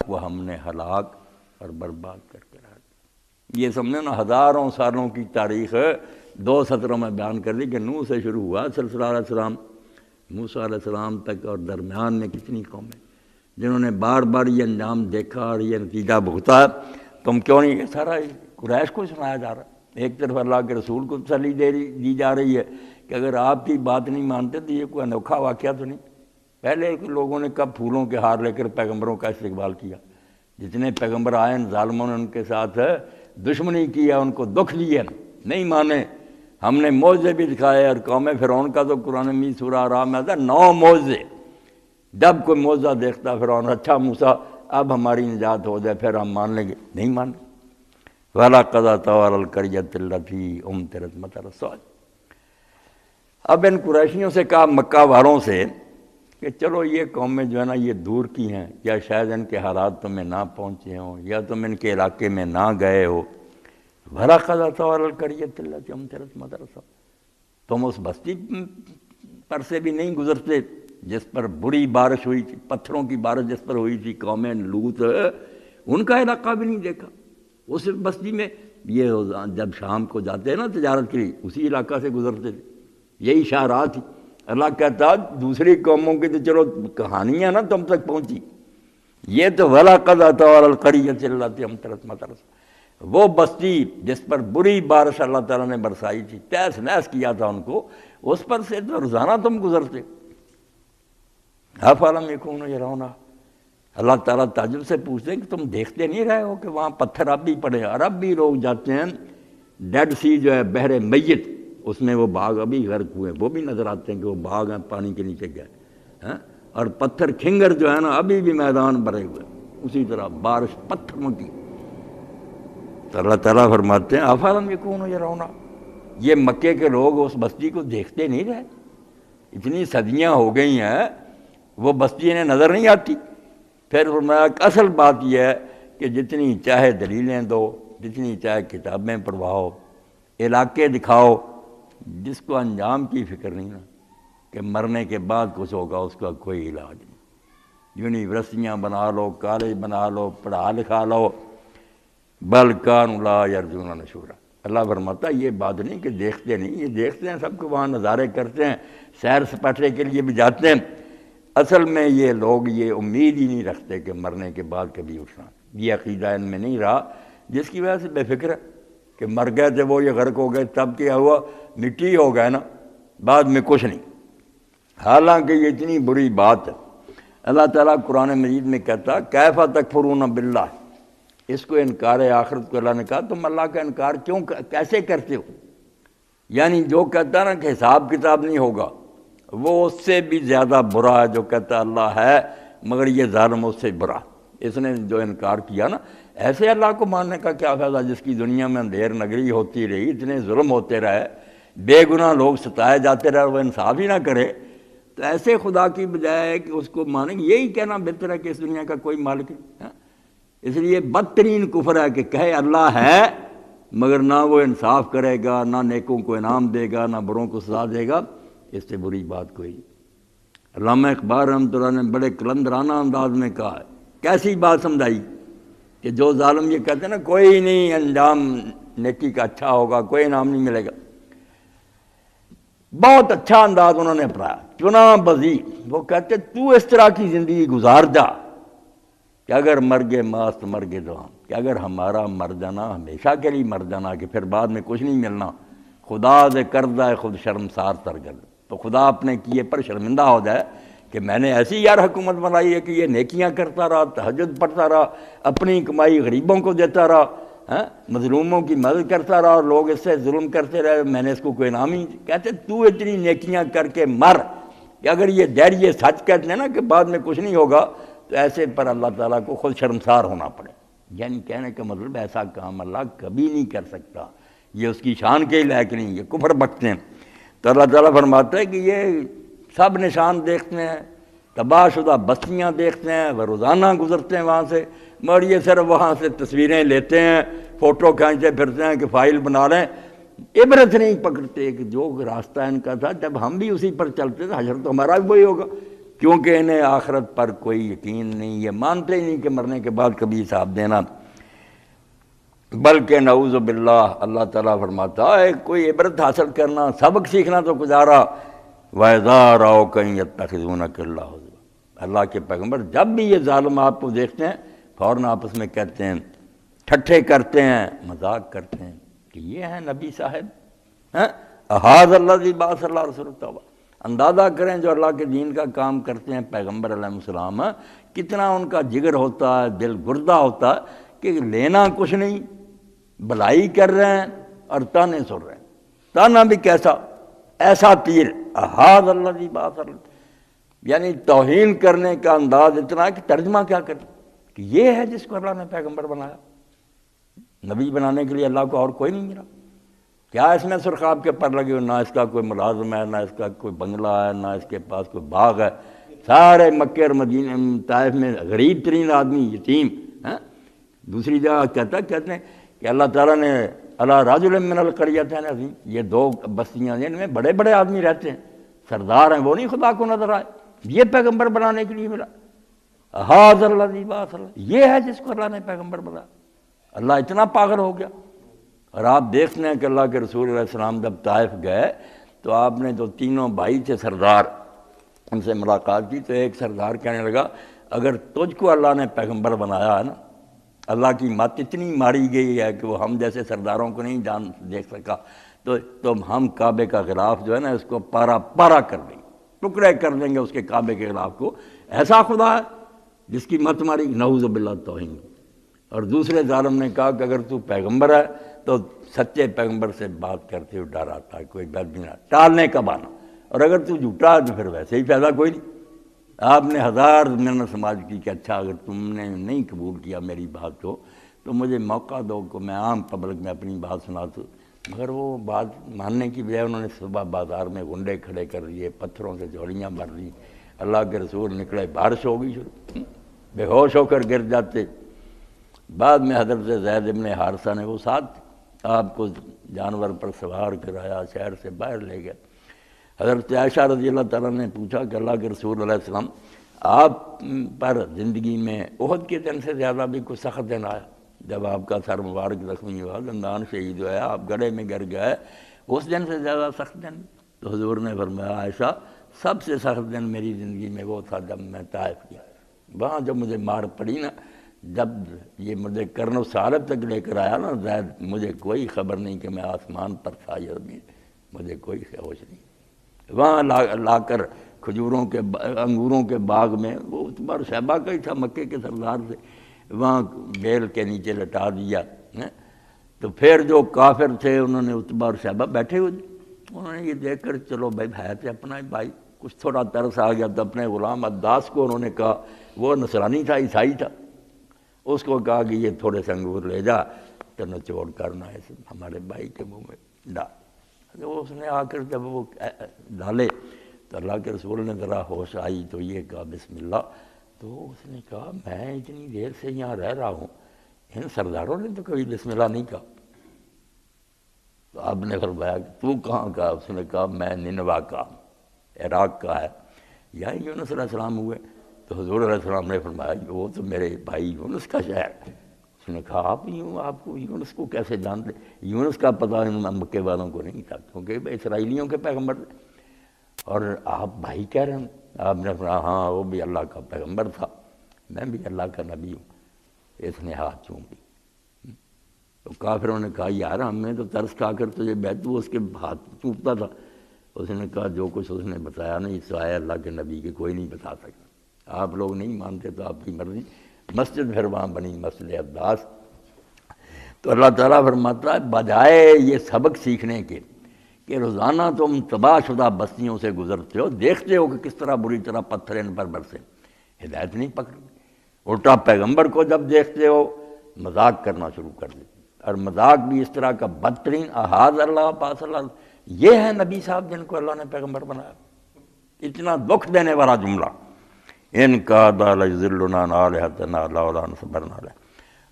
کو ہم نے ہلاک اور برباد کر کے رکھ دیا۔ یہ سمجھے نا، ہزاروں سالوں کی تاریخ 2 سطروں میں بیان کر دی کہ نوح سے شروع ہوا سلسلہ علیہ السلام، موسیٰ علیہ السلام تک، اور درمیان میں کتنی قومیں جنہوں نے بار بار یہ انجام دیکھا اور یہ نتیجہ بھگتا۔ تم کیوں نہیں، یہ سارا قریش کو سنایا جا رہا ہے۔ ایک طرف اللہ کے رسول کو تسلی دی جا رہی ہے کہ اگر آپ کی بات نہیں مانتے تو یہ کوئی انوکھا واقعہ تو نہیں۔ پہلے لوگوں نے کب پھولوں کے ہار لے کر پیغمبروں کا استقبال کیا؟ جتنے پیغمبر آئے ان ظالموں نے ان کے ساتھ دشمنی کیا، ان کو دکھ دیا، نہیں مانے۔ ہم نے معجزے بھی دکھائے، اور قوم فرعون کا تو قرآن میں سورہ اعراف میں آتا ہے 9 معجزے۔ جب کوئی معجزہ دیکھتا فرعون، اچھا موسیٰ اب ہماری نجات ہو جائے پھر ہم مان لیں گے، نہیں مان۔ وَلَقَدْ أَتَوْا عَلَى الْقَرْيَةِ الَّتِي أُمْطِرَتْ مَطَرَ السَّوْءِ۔ اب ان قریشیوں سے کہا، مکہ والوں سے، کہ چلو یہ قومیں جو ہے نا یہ دور کی ہیں، یا شاید ان کے حالات تمہیں نہ پہنچے ہوں، یا تم ان کے علاقے میں نہ گئے ہو۔ وَلَقَدْ أَتَوْا عَلَى الْقَرْيَةِ الَّتِي أُمْطِرَتْ مَطَرَ السَّوْءِ۔ تم اس بستی پر سے بھی نہیں گزرتے جس پر بری بارش ہوئی تھی، پتھروں کی بارش جس پر ہوئی تھی، قوم لوط، ان کا علاقہ بھی نہیں دیکھا۔ اس بستی میں یہ جب شام کو جاتے ہیں نا تجارت کے لیے، اسی علاقہ سے گزرتے تھے، یہی شاہراہ تھی۔ اللہ کہتا دوسری قوموں کی تو چلو کہانیاں نا تم تک پہنچی، یہ تو وَلَقَدْ أَتَوْا عَلَى الْقَرْيَةِ الَّتِي أُمْطِرَتْ مَطَرَ السَّوْءِ، وہ بستی جس پر بری بارش اللہ تعالیٰ نے برسائی تھی، تیس نیس کیا تھا ان کو، اس پر سے تو روزانہ تم گزرتے۔ أَفَلَمْ يَكُونُوا يَرَوْنَهَا، اللہ تعالیٰ تعجب سے پوچھتے ہیں کہ تم دیکھتے نہیں رہے ہو کہ وہاں پتھر اب بھی پڑے، اور اب بھی لوگ جاتے ہیں ڈیڈ سی جو ہے بحر میت، اس میں وہ باغ ابھی غرق ہوئے، وہ بھی نظر آتے ہیں کہ وہ باغ ہیں پانی کے نیچے گئے، اور پتھر کھنگر جو ہے نا ابھی بھی میدان بھرے ہوئے، اسی طرح بارش پتھروں کی۔ تو اللہ تعالیٰ فرماتے ہیں أَفَلَمْ يَكُونُوا يَرَوْنَهَا، یہ مکے کے لوگ اس بستی کو دیکھتے نہیں رہے، اتنی صدیاں ہو گئی ہیں وہ بستی انہیں نظر نہیں آتی۔ پھر فرمایا کہ اصل بات یہ ہے کہ جتنی چاہے دلیلیں دو، جتنی چاہے کتابیں پڑھواؤ، علاقے دکھاؤ، جس کو انجام کی فکر نہیں نا کہ مرنے کے بعد کچھ ہوگا، اس کا کوئی علاج نہیں۔ یونیورسٹیاں بنا لو، کالج بنا لو، پڑھا لکھا لو، بل کانوا لا یرجون نشورا۔ اللہ فرماتا یہ بات نہیں کہ دیکھتے نہیں، یہ دیکھتے ہیں، سب کو وہاں نظارے کرتے ہیں، سیر سپاٹے کے لیے بھی جاتے ہیں، اصل میں یہ لوگ یہ امید ہی نہیں رکھتے کہ مرنے کے بعد کبھی اٹھنا، یہ عقیدہ ان میں نہیں رہا، جس کی وجہ سے بے فکر ہے کہ مر گئے تھے وہ، یہ غرق ہو گئے، تب کیا ہوا، مٹی ہو گئے نا، بعد میں کچھ نہیں۔ حالانکہ یہ اتنی بری بات ہے۔ اللہ تعالیٰ قرآن مجید میں کہتا کیف تکفرون باللہ، اس کو انکار آخرت کو اللہ نے کہا تم اللہ کا انکار کیوں کیسے کرتے ہو؟ یعنی جو کہتا نا کہ حساب کتاب نہیں ہوگا، وہ اس سے بھی زیادہ برا ہے جو کہتا اللہ ہے مگر یہ ظالم اس سے برا۔ اس نے جو انکار کیا نا، ایسے اللہ کو ماننے کا کیا فائدہ جس کی دنیا میں اندھیر نگری ہوتی رہی، اتنے ظلم ہوتے رہے، بے گناہ لوگ ستائے جاتے رہے، وہ انصاف ہی نہ کرے، تو ایسے خدا کی بجائے کہ اس کو مانیں، یہی کہنا بہتر ہے کہ اس دنیا کا کوئی مالک نہیں۔ اس لیے بدترین کفر ہے کہ کہے اللہ ہے مگر نہ وہ انصاف کرے گا، نہ نیکوں کو انعام دے گا، نہ بروں کو سزا دے گا، اس سے بری بات کوئی نہیں۔ علامہ اقبال رحمۃ اللہ نے بڑے قلندرانہ انداز میں کہا ہے، کیسی بات سمجھائی کہ جو ظالم یہ کہتے ہیں نا کوئی نہیں انجام نیکی کا اچھا ہوگا، کوئی انعام نہیں ملے گا، بہت اچھا انداز انہوں نے اپنایا، چنا بزی۔ وہ کہتے تو اس طرح کی زندگی گزار جا کہ اگر مرگے ماست مرگے دوام، کہ اگر ہمارا مر جانا ہمیشہ کے لیے مر جانا کہ پھر بعد میں کچھ نہیں ملنا، خدا دے کردہ خود شرمسار سرگرد، تو خدا اپنے کیے پر شرمندہ ہو جائے کہ میں نے ایسی یار حکومت بنائی ہے کہ یہ نیکیاں کرتا رہا، تہجد پڑھتا رہا، اپنی کمائی غریبوں کو دیتا رہا، مظلوموں کی مدد کرتا رہا، اور لوگ اس سے ظلم کرتے رہے، میں نے اس کو کوئی انعام ہی۔ کہتے تو اتنی نیکیاں کر کے مر کہ اگر یہ یہ سچ کہتے ہیں نا کہ بعد میں کچھ نہیں ہوگا، تو ایسے پر اللہ تعالیٰ کو خود شرمسار ہونا پڑے۔ یعنی کہنے کا مطلب ایسا کام اللہ کبھی نہیں کر سکتا، یہ اس کی شان کے لائق نہیں، یہ کفر بکتے ہیں۔ تو اللہ تعالیٰ فرماتا ہے کہ یہ سب نشان دیکھتے ہیں، تباہ شدہ بستیاں دیکھتے ہیں، وہ روزانہ گزرتے ہیں وہاں سے، مگر یہ صرف وہاں سے تصویریں لیتے ہیں، فوٹو کھینچتے پھرتے ہیں کہ فائل بنا رہے ہیں، عبرت نہیں پکڑتے کہ جو راستہ ان کا تھا جب ہم بھی اسی پر چلتے تھے، حشر تو ہمارا بھی وہی ہوگا، کیونکہ انہیں آخرت پر کوئی یقین نہیں، یہ مانتے ہی نہیں کہ مرنے کے بعد کبھی حساب دینا، بلکہ نعوذ باللہ اللہ تعالیٰ فرماتا ہے کوئی عبرت حاصل کرنا، سبق سیکھنا تو گزارا، وَإِذَا رَأَوْكَ إِن يَتَّخِذُونَكَ اللَّهُ هُزُوًا، اللہ کے پیغمبر جب بھی یہ ظالم آپ کو دیکھتے ہیں فوراً آپس میں کہتے ہیں، ٹھٹھے کرتے ہیں، مذاق کرتے ہیں کہ یہ ہیں نبی صاحب، احاظ الذی بعث اللہ رسول توبہ، اندازہ کریں جو اللہ کے دین کا کام کرتے ہیں پیغمبر علیہ السلام، کتنا ان کا جگر ہوتا ہے، دل گردہ ہوتا ہے کہ لینا کچھ نہیں، بھلائی کر رہے ہیں اور تانے سن رہے ہیں، تانا بھی کیسا، ایسا تیر، احاظ الذی بعث اللہ، یعنی توہین کرنے کا انداز اتنا کہ ترجمہ کیا کریں کہ یہ ہے جس کو اللہ نے پیغمبر بنایا، نبی بنانے کے لیے اللہ کو اور کوئی نہیں ملا، کیا اس میں سرخاب کے پر لگے ہوئے، نہ اس کا کوئی ملازم ہے، نہ اس کا کوئی بنگلہ ہے، نہ اس کے پاس کوئی باغ ہے، سارے مکے اور مدینہ طائف میں غریب ترین آدمی، یتیم، دوسری جگہ کہتے ہیں کہ اللہ تعالیٰ نے اللہ رجل من القریتین عظیم، یہ دو بستیاں جن میں بڑے بڑے آدمی رہتے ہیں، سردار ہیں، وہ نہیں خدا کو نظر آئے، یہ پیغمبر بنانے کے لیے ملا، احاظ الذی بعث اللہ، یہ ہے جس کو اللہ نے پیغمبر بنایا، اللہ اتنا پاگل ہو گیا۔ اور آپ دیکھتے ہیں کہ اللہ کے رسول علیہ السلام جب طائف گئے تو آپ نے جو تینوں بھائی تھے سردار، ان سے ملاقات کی تو ایک سردار کہنے لگا اگر تجھ کو اللہ نے پیغمبر بنایا ہے نا، اللہ کی مت اتنی ماری گئی ہے کہ وہ ہم جیسے سرداروں کو نہیں جان دیکھ سکا، تو ہم کعبے کا غلاف جو ہے نا اس کو پارا پارا کر دیں گے، ٹکڑے کر دیں گے اس کے کعبے کے غلاف کو، ایسا خدا ہے جس کی مت ماری، نعوذ باللہ توہین۔ اور دوسرے ظالم نے کہا کہ اگر تو پیغمبر ہے تو سچے پیغمبر سے بات کرتے ہوئے ڈر آتا ہے، کوئی ڈر بھی نہ، ٹالنے کا بہانا، اور اگر تو جھوٹا ہے تو پھر ویسے ہی فائدہ کوئی نہیں۔ آپ نے ہزار منت سماج کی کہ اچھا اگر تم نے نہیں قبول کیا میری بات کو تو مجھے موقع دو کہ میں عام پبلک میں اپنی بات سنا دوں، مگر وہ بات ماننے کی بجائے انہوں نے صبح بازار میں گنڈے کھڑے کر دیے، پتھروں سے جھولیاں بھر دی، اللہ کے رسول نکلے، بارش ہو گئی شروع، بے ہوش ہو کر گر جاتے۔ بعد میں حضرت زید ابن حارثہ نے وہ ساتھ آپ کو جانور پر سوار کرایا، شہر سے باہر لے گئے۔ حضرت عائشہ رضی اللہ تعالیٰ نے پوچھا کہ اللہ کے رسول علیہ السلام آپ پر زندگی میں احد کے دن سے زیادہ بھی کوئی سخت دن آیا، جب آپ کا سر مبارک زخمی ہوا، دندان شہید ہوا، آپ گڑھے میں گر گئے، اس دن سے زیادہ سخت دن؟ تو حضور نے فرمایا عائشہ سب سے سخت دن میری زندگی میں وہ تھا جب میں طائف گیا، وہاں جب مجھے مار پڑی نا، جب یہ مجھے کرن و سالب تک لے کر آیا نا زید، مجھے کوئی خبر نہیں کہ میں آسمان پر تھا یا زمین، مجھے کوئی ہوش نہیں۔ وہاں لا کر کھجوروں کے انگوروں کے باغ میں، وہ عتبہ شیبہ کا ہی تھا مکے کے سردار سے، وہاں بیل کے نیچے لٹا دیا۔ تو پھر جو کافر تھے انہوں نے عتبہ اور شیبہ بیٹھے ہوئے، انہوں نے یہ دیکھ کر چلو بھائی ہے تو اپنا ہی بھائی، کچھ تھوڑا ترس آ گیا تو اپنے غلام عداس کو انہوں نے کہا، وہ نصرانی تھا، عیسائی تھا، اس کو کہا کہ یہ تھوڑے سے انگور لے جا تو نچوڑ کرنا ہے ہمارے بھائی کے منہ میں ڈال۔ اس نے آ کر جب وہ ڈالے تو اللہ کے رسول نے ذرا ہوش آئی تو یہ کہا بسم اللہ، تو اس نے کہا میں اتنی دیر سے یہاں رہ رہا ہوں، ان سرداروں نے تو کبھی بسم اللہ نہیں کہا۔ تو آپ نے فرمایا کہ تو کہاں کا؟ اس نے کہا میں نینوا کا، عراق کا ہے، یہاں یونس علیہ السلام ہوئے۔ تو حضور علیہ السلام نے فرمایا وہ تو میرے بھائی یونس کا شہر ہے۔ اس نے کہا آپ کو یونس کو کیسے جانتے؟ یونس کا پتہ مکے والوں کو نہیں تھا کیونکہ اسرائیلیوں کے پیغمبر تھے، اور آپ بھائی کہہ رہے ہیں؟ آپ نے فرمایا ہاں وہ بھی اللہ کا پیغمبر تھا، میں بھی اللہ کا نبی ہوں۔ اس نے ہاتھ چوم لی۔ تو کافروں نے کہا یار ہم نے تو ترس کھا کر تجھے بیعت، وہ اس کے ہاتھ چومتا تھا۔ اس نے کہا جو کچھ اس نے بتایا نہیں سوائے اللہ کے نبی کے کوئی نہیں بتا سکتا، آپ لوگ نہیں مانتے تو آپ کی مرضی۔ مسجد پھر وہاں بنی، مسجد عباس۔ تو اللہ تعالیٰ فرماتا ہے بجائے یہ سبق سیکھنے کے کہ روزانہ تم تباہ شدہ بستیوں سے گزرتے ہو، دیکھتے ہو کہ کس طرح بری طرح پتھر ان پر برسے، ہدایت نہیں پکڑی، الٹا پیغمبر کو جب دیکھتے ہو مذاق کرنا شروع کر دیتے، اور مذاق بھی اس طرح کا بدترین، احاظ اللہ پاس اللہ، یہ ہے نبی صاحب جن کو اللہ نے پیغمبر بنایا۔ اتنا دکھ دینے والا جملہ، ان کا لَيُضِلُّنَا عَنْ آلِهَتِنَا لَوْلَا أَنْ صَبَرْنَا عَلَيْهِ،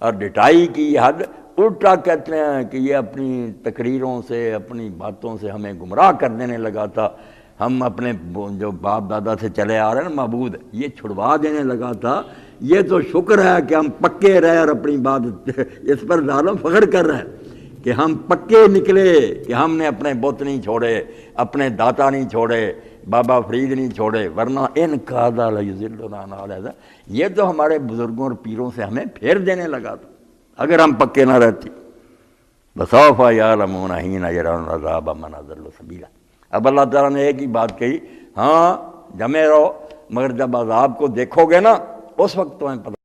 اور ڈٹائی کی حد، الٹا کہتے ہیں کہ یہ اپنی تقریروں سے اپنی باتوں سے ہمیں گمراہ کر دینے لگا تھا، ہم اپنے جو باپ دادا سے چلے آ رہے ہیں نا معبود، یہ چھڑوا دینے لگا تھا۔ یہ تو شکر ہے کہ ہم پکے رہے اور اپنی بات اس پر ظالم فخر کر رہے ہیں کہ ہم پکے نکلے، کہ ہم نے اپنے بت نہیں چھوڑے، اپنے داتا نہیں چھوڑے، بابا فرید نہیں چھوڑے، ورنہ ان قادا لیضلنا عن هذا، یہ تو ہمارے بزرگوں اور پیروں سے ہمیں پھیر دینے لگا تھا اگر ہم پکے نہ رہتے۔ بسوف یعلمون حین یرون العذاب من اضل سبیلا۔ اب اللہ تعالیٰ نے ایک ہی بات کہی، ہاں جمے رہو، مگر جب عذاب کو دیکھو گے نا اس وقت تمہیں پتہ